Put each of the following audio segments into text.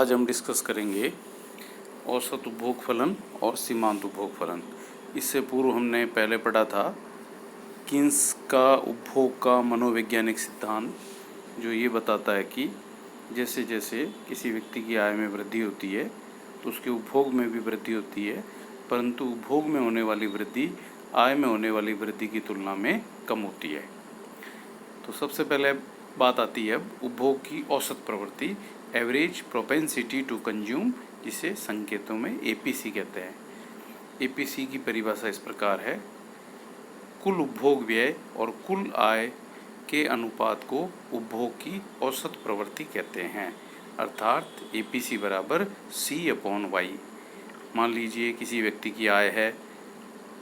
आज हम डिस्कस करेंगे औसत उपभोग फलन और सीमांत उपभोग फलन। इससे पूर्व हमने पहले पढ़ा था किन्स का उपभोग का मनोवैज्ञानिक सिद्धांत, जो ये बताता है कि जैसे जैसे किसी व्यक्ति की आय में वृद्धि होती है तो उसके उपभोग में भी वृद्धि होती है, परंतु उपभोग में होने वाली वृद्धि आय में होने वाली वृद्धि की तुलना में कम होती है। तो सबसे पहले बात आती है अब उपभोग की औसत प्रवृत्ति, एवरेज प्रोपेंसिटी टू कंज्यूम, जिसे संकेतों में एपीसी कहते हैं। एपीसी की परिभाषा इस प्रकार है: कुल उपभोग व्यय और कुल आय के अनुपात को उपभोग की औसत प्रवृत्ति कहते हैं। अर्थात एपीसी बराबर C/Y। मान लीजिए किसी व्यक्ति की आय है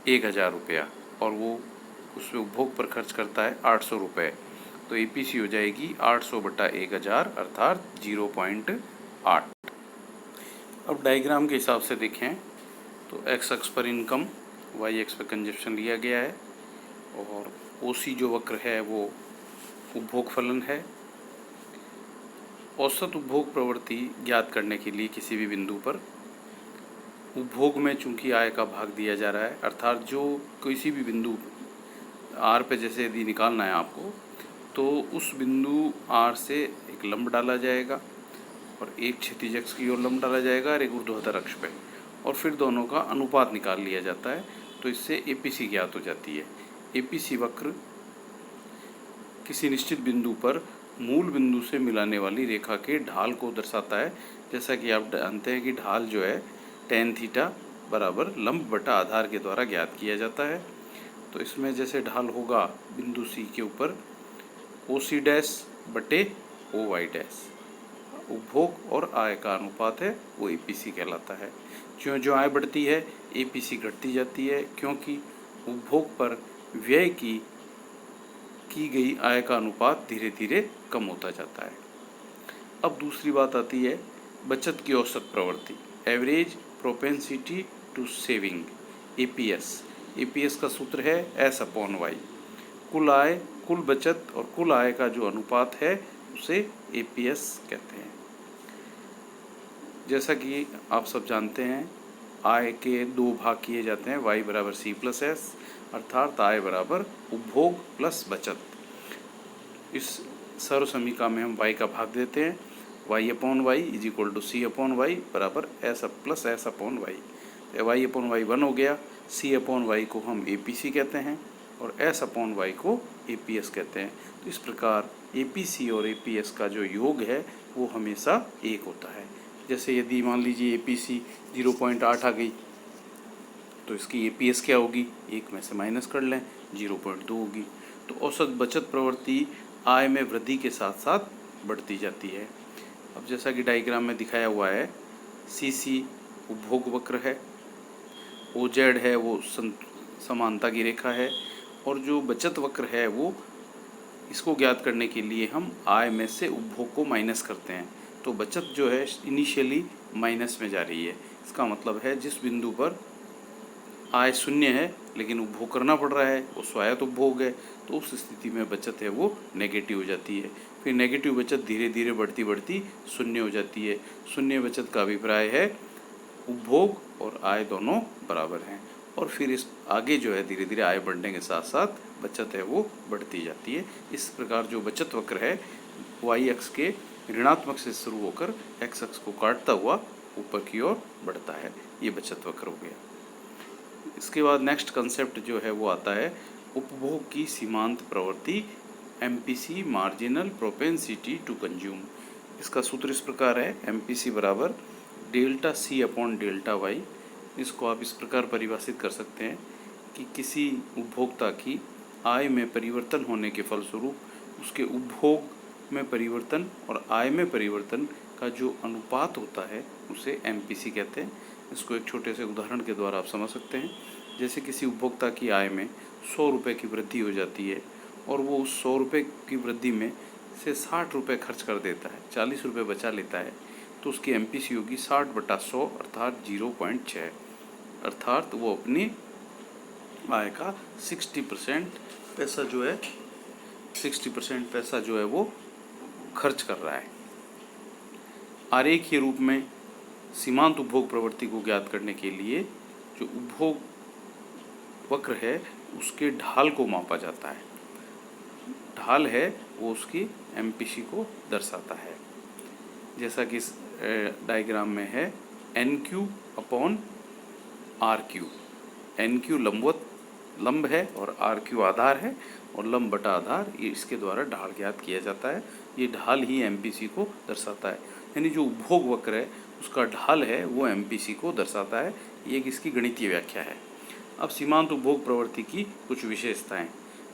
1000 रुपया और वो उसमें उपभोग पर खर्च करता है 800 रुपये, तो एपीसी हो जाएगी 800/1000 अर्थात 0.8। अब डायग्राम के हिसाब से देखें तो एक्स अक्ष पर इनकम, वाई अक्ष पर कंजप्शन लिया गया है और ओसी जो वक्र है वो उपभोग फलन है। औसत उपभोग प्रवृत्ति ज्ञात करने के लिए किसी भी बिंदु पर उपभोग में चूंकि आय का भाग दिया जा रहा है, अर्थात जो किसी भी बिंदु आर पे जैसे यदि निकालना है आपको, तो उस बिंदु आर से एक लंब डाला जाएगा और एक क्षैतिज अक्ष की ओर लंब डाला जाएगा और एक ऊर्ध्वाधर अक्ष पे, और फिर दोनों का अनुपात निकाल लिया जाता है। तो इससे एपीसी ज्ञात हो जाती है। एपीसी वक्र किसी निश्चित बिंदु पर मूल बिंदु से मिलाने वाली रेखा के ढाल को दर्शाता है। जैसा कि आप जानते हैं कि ढाल जो है tan थीटा बराबर लंब बटा आधार के द्वारा ज्ञात किया जाता है। तो इसमें जैसे ढाल होगा बिंदु सी के ऊपर OC डैश बटे OY डैश, उपभोग और आय का अनुपात है वो एपीसी कहलाता है। ज्यों ज्यों आय बढ़ती है एपीसी घटती जाती है, क्योंकि उपभोग पर व्यय की गई आय का अनुपात धीरे धीरे कम होता जाता है। अब दूसरी बात आती है बचत की औसत प्रवृत्ति, average propensity to saving, APS. APS का सूत्र है S/Y। कुल आय, कुल बचत और कुल आय का जो अनुपात है उसे एपीएस कहते हैं। जैसा कि आप सब जानते हैं आय के दो भाग किए जाते हैं, y बराबर C+S, अर्थात आय बराबर उपभोग प्लस बचत। इस सर्व समीकरण में हम y का भाग देते हैं, y/y = C/y बराबर S+S/y। y/y 1 हो गया, C/y को हम एपीसी कहते हैं और S/y को एपीएस कहते हैं। तो इस प्रकार एपीसी और एपीएस का जो योग है वो हमेशा 1 होता है। जैसे यदि मान लीजिए एपीसी 0.8 आ गई तो इसकी एपीएस क्या होगी, 1 में से माइनस कर लें, 0.2 होगी। तो औसत बचत प्रवृत्ति आय में वृद्धि के साथ साथ बढ़ती जाती है। अब जैसा कि डायग्राम में दिखाया हुआ है, सीसी उपभोग वक्र है, ओजेड है वो समानता की रेखा है, और जो बचत वक्र है वो, इसको ज्ञात करने के लिए हम आय में से उपभोग को माइनस करते हैं। तो बचत जो है इनिशियली माइनस में जा रही है। इसका मतलब है जिस बिंदु पर आय शून्य है लेकिन उपभोग करना पड़ रहा है वो स्वायत्त उपभोग है, तो उस स्थिति में बचत है वो नेगेटिव हो जाती है। फिर नेगेटिव बचत धीरे धीरे बढ़ती बढ़ती शून्य हो जाती है। शून्य बचत का अभिप्राय है उपभोग और आय दोनों बराबर हैं, और फिर इस आगे जो है धीरे धीरे आय बढ़ने के साथ साथ बचत है वो बढ़ती जाती है। इस प्रकार जो बचत वक्र है वाई अक्ष के ऋणात्मक से शुरू होकर एक्स अक्ष को काटता हुआ ऊपर की ओर बढ़ता है, ये बचत वक्र हो गया। इसके बाद नेक्स्ट कंसेप्ट जो है वो आता है उपभोग की सीमांत प्रवृत्ति, MPC, marginal propensity to consume. इसका सूत्र इस प्रकार है, एमपीसी बराबर ΔC/ΔY। इसको आप इस प्रकार परिभाषित कर सकते हैं कि किसी उपभोक्ता की आय में परिवर्तन होने के फलस्वरूप उसके उपभोग में परिवर्तन और आय में परिवर्तन का जो अनुपात होता है उसे एमपीसी कहते हैं। इसको एक छोटे से उदाहरण के द्वारा आप समझ सकते हैं। जैसे किसी उपभोक्ता की आय में 100 रुपये की वृद्धि हो जाती है और वो उस 100 रुपये की वृद्धि में से 60 रुपये खर्च कर देता है, 40 रुपये बचा लेता है, तो उसकी एमपीसी होगी 60/100 अर्थात 0.6, अर्थात वो अपनी आय का 60% पैसा जो है 60% पैसा जो है वो खर्च कर रहा है। आरेखीय रूप में सीमांत उपभोग प्रवृत्ति को ज्ञात करने के लिए जो उपभोग वक्र है उसके ढाल को मापा जाता है। ढाल है वो उसकी एमपीसी को दर्शाता है, जैसा कि इस डायग्राम में है NQ अपॉन RQ। NQ लंब है और RQ आधार है, और लंब बटा आधार ये इसके द्वारा ढाल ज्ञात किया जाता है। ये ढाल ही एमपीसी को दर्शाता है, यानी जो उपभोग वक्र है उसका ढाल है वो एमपीसी को दर्शाता है। ये एक इसकी गणितीय व्याख्या है। अब सीमांत उपभोग प्रवृत्ति की कुछ विशेषताएं।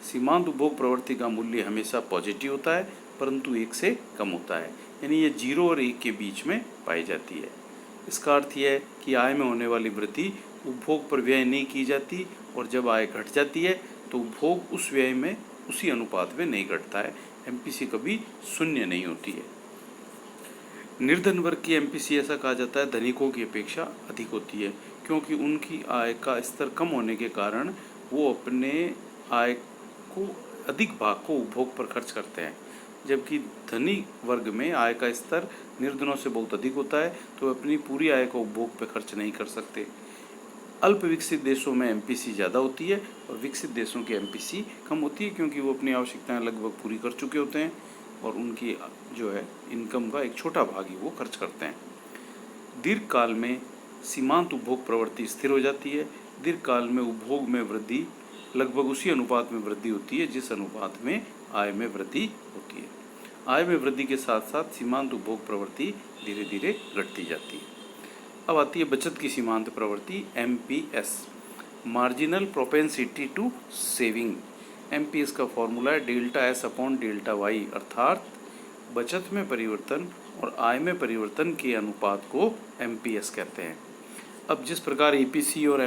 सीमांत उपभोग प्रवृत्ति का मूल्य हमेशा पॉजिटिव होता है, परंतु 1 से कम होता है, यानी ये 0 और 1 के बीच में पाई जाती है। इसका अर्थ यह है कि आय में होने वाली वृद्धि उपभोग पर व्यय नहीं की जाती, और जब आय घट जाती है तो उपभोग उस व्यय में उसी अनुपात में नहीं घटता है। एमपीसी कभी शून्य नहीं होती है। निर्धन वर्ग की एमपीसी ऐसा कहा जाता है धनिकों की अपेक्षा अधिक होती है, क्योंकि उनकी आय का स्तर कम होने के कारण वो अपने आय को अधिक भाग को उपभोग पर खर्च करते हैं, जबकि धनी वर्ग में आय का स्तर निर्धनों से बहुत अधिक होता है, तो वे अपनी पूरी आय को उपभोग पर खर्च नहीं कर सकते। अल्प विकसित देशों में एमपीसी ज़्यादा होती है और विकसित देशों की एमपीसी कम होती है, क्योंकि वो अपनी आवश्यकताएं लगभग पूरी कर चुके होते हैं और उनकी जो है इनकम का एक छोटा भाग ही वो खर्च करते हैं। दीर्घकाल में सीमांत उपभोग प्रवृत्ति स्थिर हो जाती है। दीर्घकाल में उपभोग में वृद्धि लगभग उसी अनुपात में वृद्धि होती है जिस अनुपात में आय में वृद्धि होती है। आय में वृद्धि के साथ साथ सीमांत उपभोग प्रवृत्ति धीरे धीरे घटती जाती है। अब आती है बचत की सीमांत प्रवृत्ति MPS, marginal propensity to saving. MPS का फॉर्मूला है delta S upon delta Y, अर्थात बचत में परिवर्तन और आय में परिवर्तन के अनुपात को MPS कहते हैं। अब जिस प्रकार APC और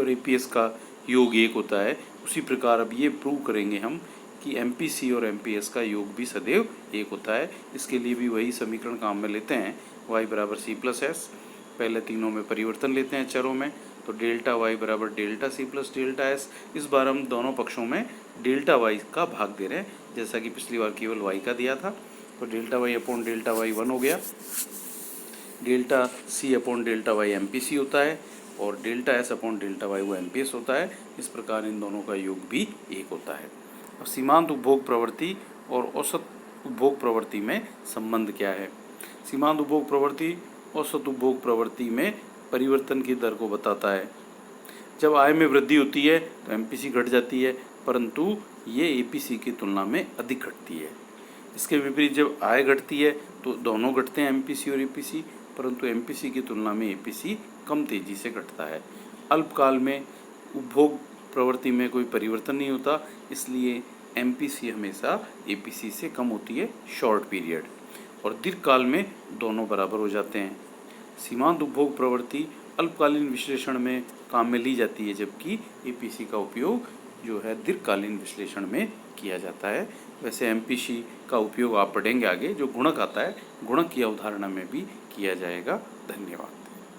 APS का योग 1 होता है, उसी प्रकार अब ये प्रूव करेंगे हम कि MPC और MPS का योग भी सदैव 1 होता है। इसके लिए भी वही समीकरण काम में लेते हैं, y बराबर C प्लस S। पहले तीनों में परिवर्तन लेते हैं चरों में, तो डेल्टा y बराबर delta C plus delta S। इस बार हम दोनों पक्षों में डेल्टा y का भाग दे रहे हैं, जैसा कि पिछली बार केवल y का दिया था। तो delta y upon delta y 1 हो गया, delta C upon delta y MPC होता है, और delta S upon delta y वो MPS होता है। इस प्रकार इन दोनों का योग भी 1 होता है। अब सीमांत उपभोग प्रवृत्ति और औसत उपभोग प्रवृत्ति में संबंध क्या है? सीमांत उपभोग प्रवृत्ति औसत उपभोग प्रवृत्ति में परिवर्तन की दर को बताता है। जब आय में वृद्धि होती है तो एमपीसी घट जाती है, परंतु ये एपीसी की तुलना में अधिक घटती है। इसके विपरीत जब आय घटती है तो दोनों घटते हैं, एमपीसी और एपीसी, परंतु एमपीसी की तुलना में एपीसी कम तेजी से घटता है। अल्पकाल में उपभोग प्रवृत्ति में कोई परिवर्तन नहीं होता, इसलिए एमपीसी हमेशा एपीसी से कम होती है शॉर्ट पीरियड, और दीर्घकाल में दोनों बराबर हो जाते हैं। सीमांत उपभोग प्रवृत्ति अल्पकालीन विश्लेषण में काम में ली जाती है, जबकि एपीसी का उपयोग जो है दीर्घकालीन विश्लेषण में किया जाता है। वैसे एमपीसी का उपयोग आप पढ़ेंगे आगे, जो गुणक आता है, गुणक की अवधारणा में भी किया जाएगा। धन्यवाद।